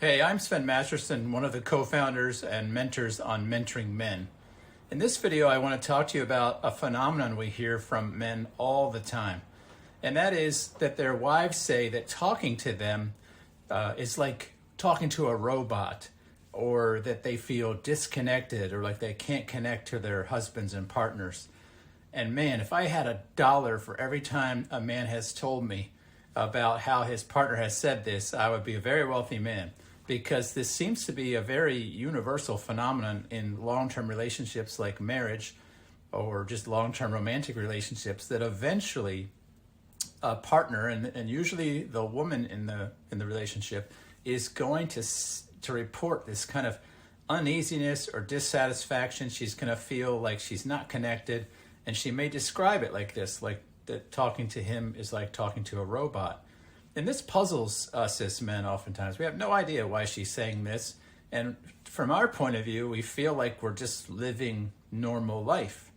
Hey, I'm Sven Masterson, one of the co-founders and mentors on Mentoring Men. In this video, I want to talk to you about a phenomenon we hear from men all the time. And that is that their wives say that talking to them is like talking to a robot, or that they feel disconnected, or like they can't connect to their husbands and partners. And man, if I had $1 for every time a man has told me about how his partner has said this, I would be a very wealthy man, because this seems to be a very universal phenomenon in long-term relationships like marriage or just long-term romantic relationships, that eventually a partner, and usually the woman in the relationship, is going to report this kind of uneasiness or dissatisfaction. She's going to feel like she's not connected, and she may describe it like this, like that talking to him is like talking to a robot. And this puzzles us as men oftentimes. We have no idea why she's saying this. And from our point of view, we feel like we're just living normal life.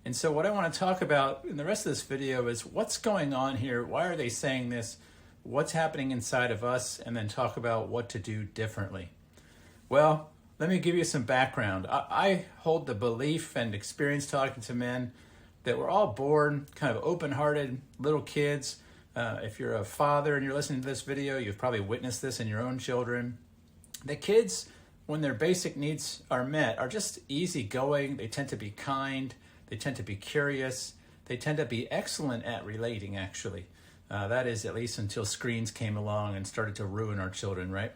And so what I want to talk about in the rest of this video is what's going on here, why are they saying this, what's happening inside of us, and then talk about what to do differently. Well, let me give you some background. I hold the belief and experience talking to men that we're all born kind of open-hearted little kids. If you're a father and you're listening to this video, you've probably witnessed this in your own children. The kids, when their basic needs are met, are just easygoing. They tend to be kind. They tend to be curious. They tend to be excellent at relating, actually. That is, at least until screens came along and started to ruin our children, right?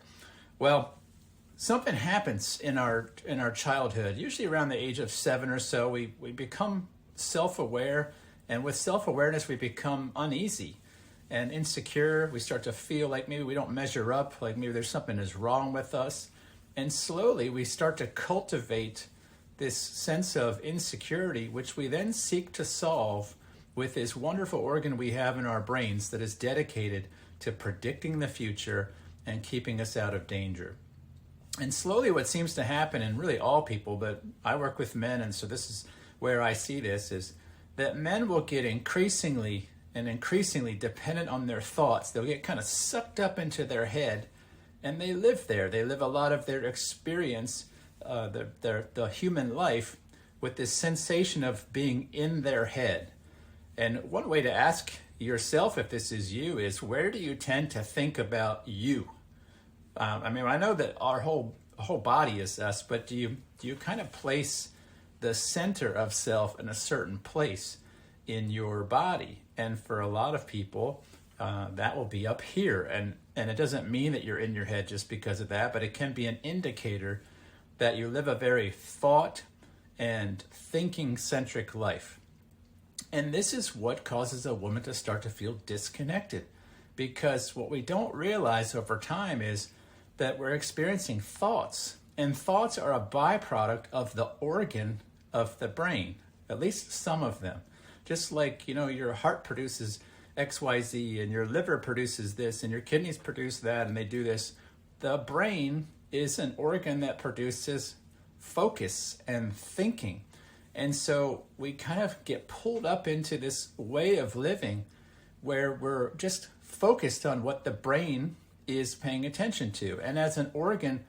Well, something happens in our childhood, usually around the age of 7 or so. We become self-aware, and with self-awareness we become uneasy and insecure. We start to feel like maybe we don't measure up, like maybe there's something is wrong with us. And slowly we start to cultivate this sense of insecurity, which we then seek to solve with this wonderful organ we have in our brains that is dedicated to predicting the future and keeping us out of danger. And slowly what seems to happen, and really all people, but I work with men, and so this is where I see this, is that men will get increasingly dependent on their thoughts. They'll get kind of sucked up into their head, and they live there. They live a lot of their experience, the human life, with this sensation of being in their head. And one way to ask yourself if this is you is, where do you tend to think about you? I mean, I know that our whole body is us, but do you kind of place the center of self in a certain place in your body? And for a lot of people, that will be up here. And it doesn't mean that you're in your head just because of that, but it can be an indicator that you live a very thought and thinking-centric life. And this is what causes a woman to start to feel disconnected, because what we don't realize over time is that we're experiencing thoughts, and thoughts are a byproduct of the organ of the brain, at least some of them. Just like, your heart produces XYZ, and your liver produces this, and your kidneys produce that, and they do this. The brain is an organ that produces focus and thinking. And so we kind of get pulled up into this way of living where we're just focused on what the brain is paying attention to. And as an organ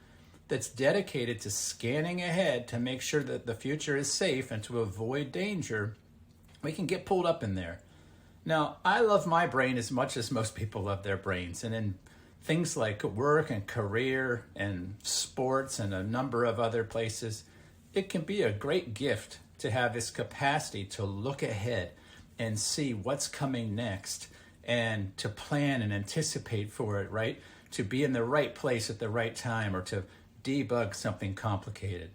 that's dedicated to scanning ahead to make sure that the future is safe and to avoid danger, we can get pulled up in there. Now, I love my brain as much as most people love their brains. And in things like work and career and sports and a number of other places, it can be a great gift to have this capacity to look ahead and see what's coming next, and to plan and anticipate for it, right? To be in the right place at the right time, or to debug something complicated.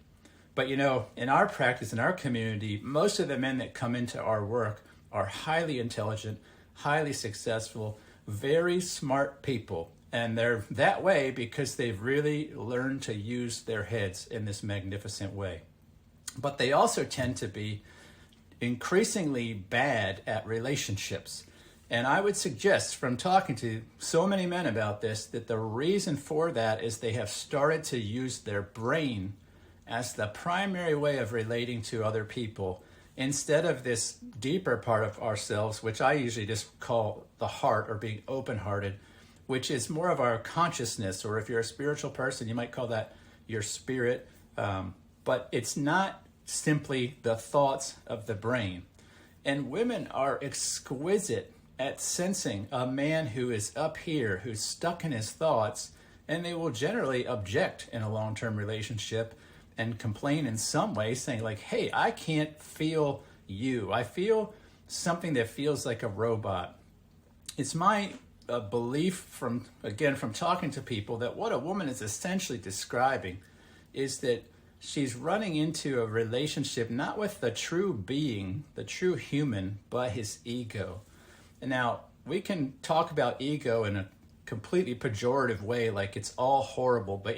But in our practice, in our community, most of the men that come into our work are highly intelligent, highly successful, very smart people. And they're that way because they've really learned to use their heads in this magnificent way. But they also tend to be increasingly bad at relationships. And I would suggest, from talking to so many men about this, that the reason for that is they have started to use their brain as the primary way of relating to other people, instead of this deeper part of ourselves, which I usually just call the heart, or being open-hearted, which is more of our consciousness, or if you're a spiritual person, you might call that your spirit. But it's not simply the thoughts of the brain. And women are exquisite at sensing a man who is up here, who's stuck in his thoughts, and they will generally object in a long-term relationship and complain in some way, saying like, hey, I can't feel you. I feel something that feels like a robot. It's my belief from talking to people that what a woman is essentially describing is that she's running into a relationship not with the true being, the true human, but his ego. And now we can talk about ego in a completely pejorative way, like it's all horrible. But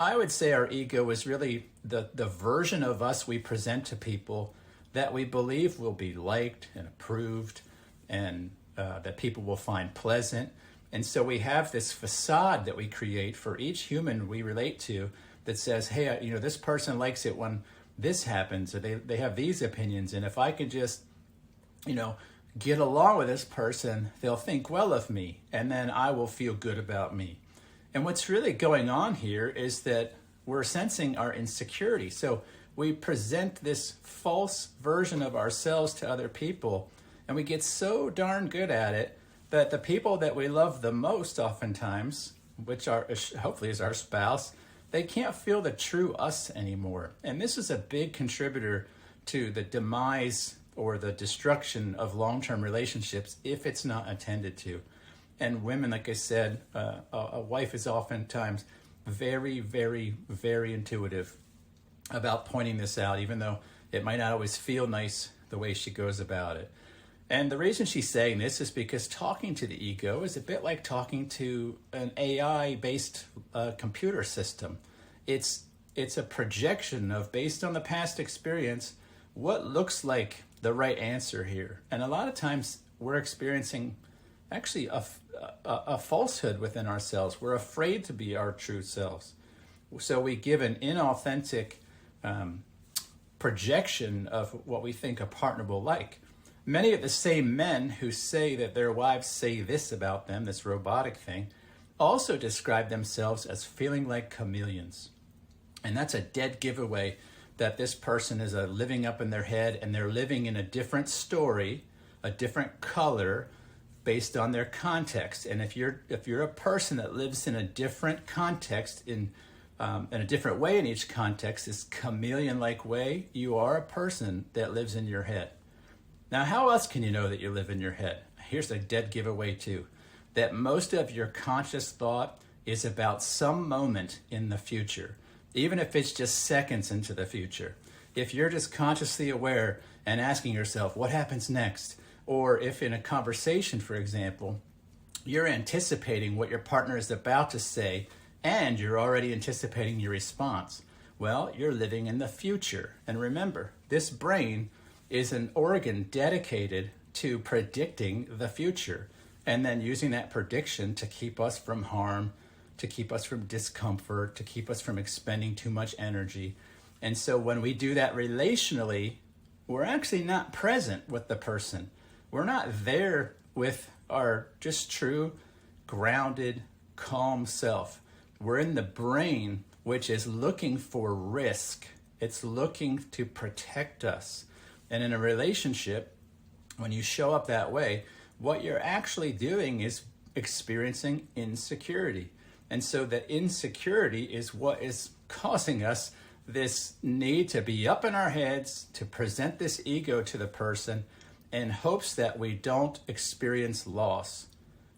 I would say our ego is really the version of us we present to people that we believe will be liked and approved and that people will find pleasant. And so we have this facade that we create for each human we relate to that says, hey, this person likes it when this happens, or they have these opinions, and if I could just, get along with this person, they'll think well of me, and then I will feel good about me. And what's really going on here is that we're sensing our insecurity. So we present this false version of ourselves to other people, and we get so darn good at it that the people that we love the most oftentimes, which are hopefully is our spouse, they can't feel the true us anymore. And this is a big contributor to the demise or the destruction of long-term relationships if it's not attended to. And women, like I said, a wife is oftentimes very, very, very intuitive about pointing this out, even though it might not always feel nice the way she goes about it. And the reason she's saying this is because talking to the ego is a bit like talking to an AI-based computer system. It's a projection of, based on the past experience, what looks like the right answer here. And a lot of times we're experiencing actually a falsehood within ourselves. We're afraid to be our true selves. So we give an inauthentic projection of what we think a partner will like. Many of the same men who say that their wives say this about them, this robotic thing, also describe themselves as feeling like chameleons. And that's a dead giveaway that this person is living up in their head, and they're living in a different story, a different color, based on their context. And if you're a person that lives in a different context, in a different way in each context, this chameleon-like way, you are a person that lives in your head. Now, how else can you know that you live in your head? Here's a dead giveaway too, that most of your conscious thought is about some moment in the future, even if it's just seconds into the future. If you're just consciously aware and asking yourself, what happens next? Or if in a conversation, for example, you're anticipating what your partner is about to say and you're already anticipating your response, well, you're living in the future. And remember, this brain is an organ dedicated to predicting the future and then using that prediction to keep us from harm, to keep us from discomfort, to keep us from expending too much energy. And so when we do that relationally, we're actually not present with the person. We're not there with our just true, grounded, calm self. We're in the brain, which is looking for risk. It's looking to protect us. And in a relationship, when you show up that way, what you're actually doing is experiencing insecurity. And so the insecurity is what is causing us this need to be up in our heads, to present this ego to the person in hopes that we don't experience loss.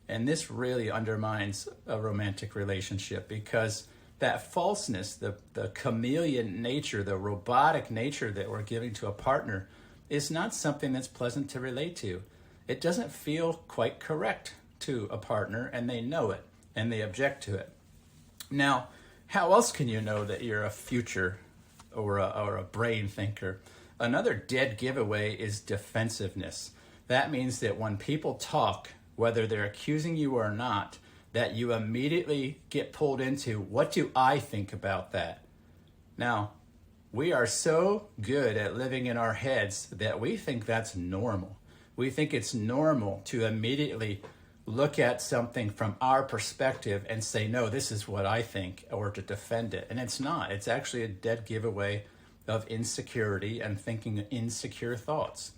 And this really undermines a romantic relationship, because that falseness, the chameleon nature, the robotic nature that we're giving to a partner is not something that's pleasant to relate to. It doesn't feel quite correct to a partner, and they know it, and they object to it. Now, how else can you know that you're a future or a brain thinker? Another dead giveaway is defensiveness. That means that when people talk, whether they're accusing you or not, that you immediately get pulled into, what do I think about that? Now, we are so good at living in our heads that we think that's normal. We think it's normal to immediately look at something from our perspective and say, no, this is what I think, or to defend it. And it's not. It's actually a dead giveaway of insecurity and thinking insecure thoughts.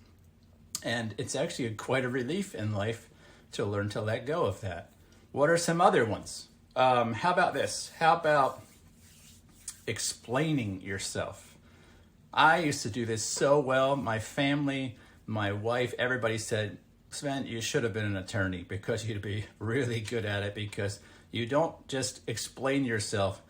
And it's actually quite a relief in life to learn to let go of that. What are some other ones? How about this? How about explaining yourself? I used to do this so well. My family, my wife, everybody said, Sven, you should have been an attorney because you'd be really good at it, because you don't just explain yourself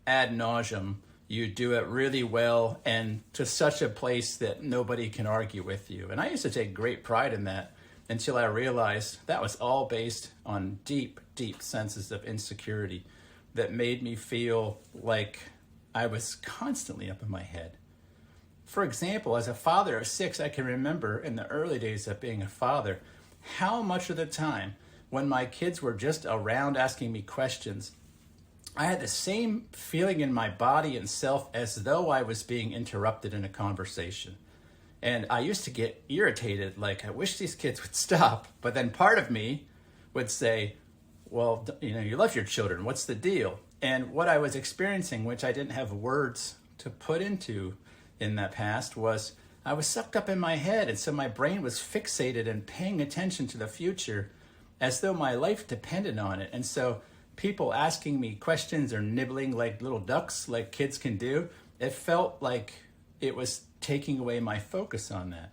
ad nauseum. You do it really well and to such a place that nobody can argue with you. And I used to take great pride in that until I realized that was all based on deep, deep senses of insecurity that made me feel like I was constantly up in my head. For example, as a father of 6, I can remember in the early days of being a father, how much of the time when my kids were just around asking me questions, I had the same feeling in my body and self as though I was being interrupted in a conversation. And I used to get irritated, like, I wish these kids would stop. But then part of me would say, well, you love your children. What's the deal? And what I was experiencing, which I didn't have words to put into in that past, was I was sucked up in my head. And so my brain was fixated and paying attention to the future as though my life depended on it. And so people asking me questions or nibbling like little ducks, like kids can do, it felt like it was taking away my focus on that.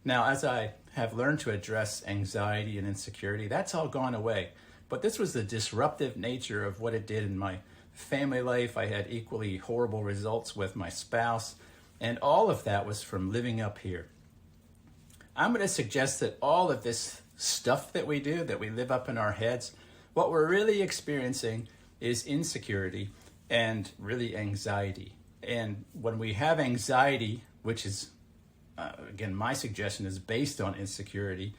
Now, as I have learned to address anxiety and insecurity, that's all gone away. But this was the disruptive nature of what it did in my family life. I had equally horrible results with my spouse, and all of that was from living up here. I'm going to suggest that all of this stuff that we do, that we live up in our heads, what we're really experiencing is insecurity and really anxiety. And when we have anxiety, which is, again, my suggestion is based on insecurity,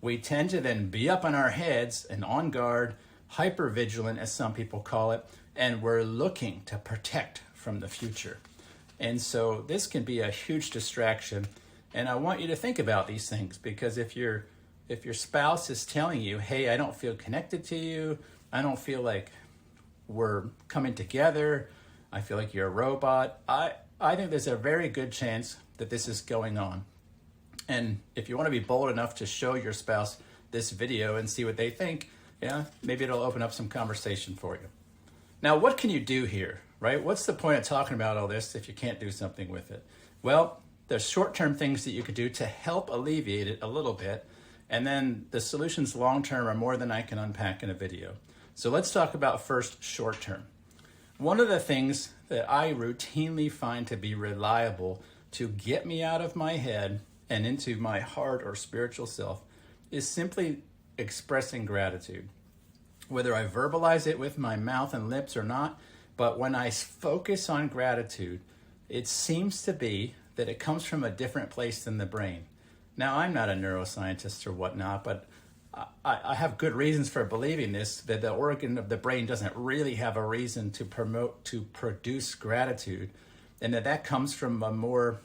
we tend to then be up in our heads and on guard, hypervigilant, as some people call it, and we're looking to protect from the future. And so this can be a huge distraction. And I want you to think about these things, because if your spouse is telling you, hey, I don't feel connected to you, I don't feel like we're coming together, I feel like you're a robot, I think there's a very good chance that this is going on. And if you want to be bold enough to show your spouse this video and see what they think, maybe it'll open up some conversation for you. Now, what can you do here, right? What's the point of talking about all this if you can't do something with it? Well, there's short-term things that you could do to help alleviate it a little bit, and then the solutions long-term are more than I can unpack in a video. So let's talk about first short-term. One of the things that I routinely find to be reliable to get me out of my head and into my heart or spiritual self is simply expressing gratitude. Whether I verbalize it with my mouth and lips or not, but when I focus on gratitude, it seems to be that it comes from a different place than the brain. Now, I'm not a neuroscientist or whatnot, but I have good reasons for believing this, that the organ of the brain doesn't really have a reason to produce gratitude, and that comes from a more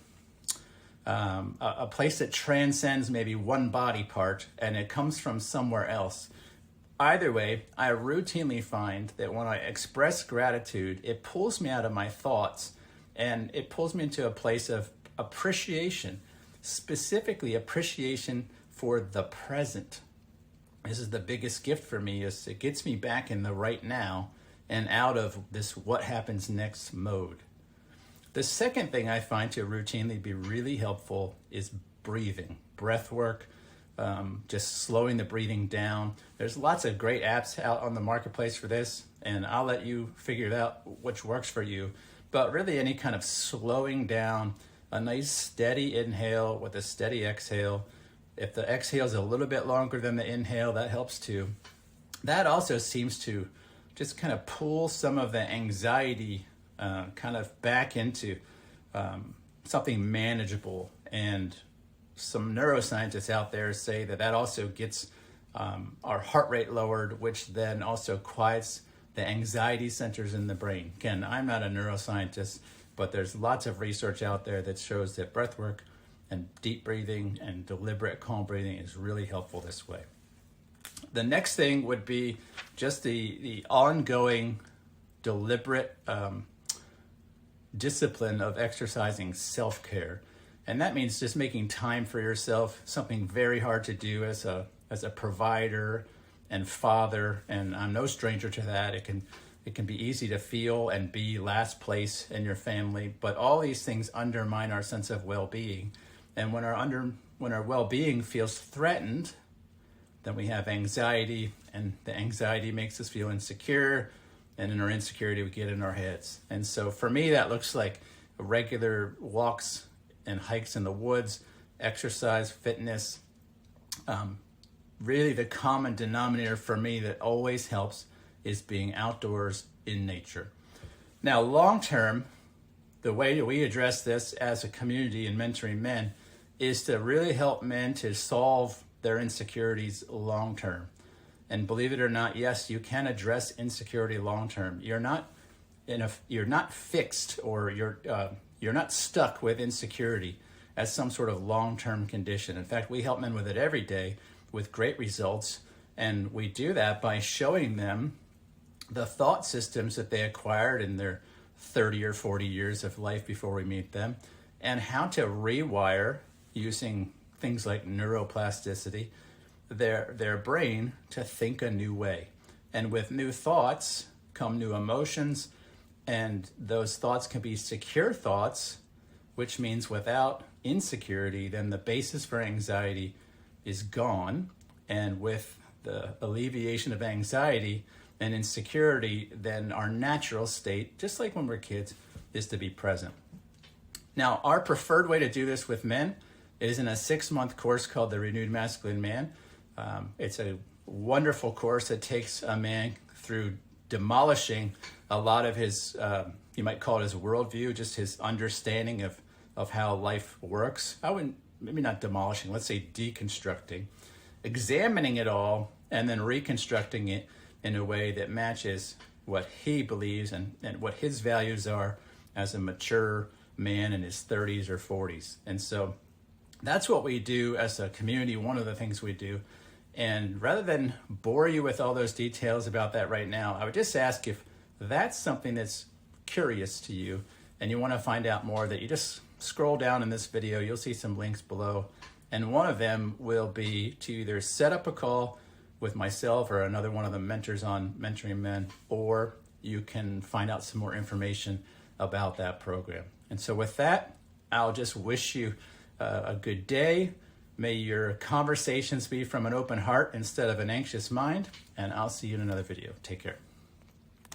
a place that transcends maybe one body part, and it comes from somewhere else. Either way, I routinely find that when I express gratitude, it pulls me out of my thoughts, and it pulls me into a place of appreciation, specifically appreciation for the present. This is the biggest gift for me, is it gets me back in the right now and out of this what happens next mode. The second thing I find to routinely be really helpful is breathing, breath work, just slowing the breathing down. There's lots of great apps out on the marketplace for this, and I'll let you figure it out which works for you. But really any kind of slowing down, a nice steady inhale with a steady exhale. If the exhale is a little bit longer than the inhale, that helps too. That also seems to just kind of pull some of the anxiety kind of back into something manageable. And some neuroscientists out there say that also gets our heart rate lowered, which then also quiets the anxiety centers in the brain. Again, I'm not a neuroscientist, but there's lots of research out there that shows that breath work and deep breathing and deliberate calm breathing is really helpful this way. The next thing would be just the ongoing, deliberate discipline of exercising self-care. And that means just making time for yourself, something very hard to do as a provider and father, and I'm no stranger to that. It can be easy to feel and be last place in your family, but all these things undermine our sense of well-being. And when our well-being feels threatened, then we have anxiety, and the anxiety makes us feel insecure, and in our insecurity we get in our heads. And so for me, that looks like regular walks and hikes in the woods, exercise, fitness. Really the common denominator for me that always helps is being outdoors in nature. Now, long term, the way that we address this as a community in mentoring men is to really help men to solve their insecurities long term. And believe it or not, yes, you can address insecurity long term. You're not fixed, or you're not stuck with insecurity as some sort of long-term condition. In fact, we help men with it every day with great results, and we do that by showing them the thought systems that they acquired in their 30 or 40 years of life before we meet them, and how to rewire, using things like neuroplasticity, their brain to think a new way. And with new thoughts come new emotions, and those thoughts can be secure thoughts, which means without insecurity, then the basis for anxiety is gone. And with the alleviation of anxiety and insecurity, then our natural state, just like when we're kids, is to be present. Now, our preferred way to do this with men is in a 6-month course called the Renewed Masculine Man. It's a wonderful course that takes a man through demolishing a lot of his, you might call it his worldview, just his understanding of how life works. I wouldn't, maybe not demolishing, let's say deconstructing, examining it all, and then reconstructing it in a way that matches what he believes and what his values are as a mature man in his 30s or 40s. And so that's what we do as a community, one of the things we do. And rather than bore you with all those details about that right now, I would just ask if that's something that's curious to you and you want to find out more, that you just scroll down in this video. You'll see some links below. And one of them will be to either set up a call with myself or another one of the mentors on Mentoring Men, or you can find out some more information about that program. And so with that, I'll just wish you a good day. May your conversations be from an open heart instead of an anxious mind, and I'll see you in another video. Take care.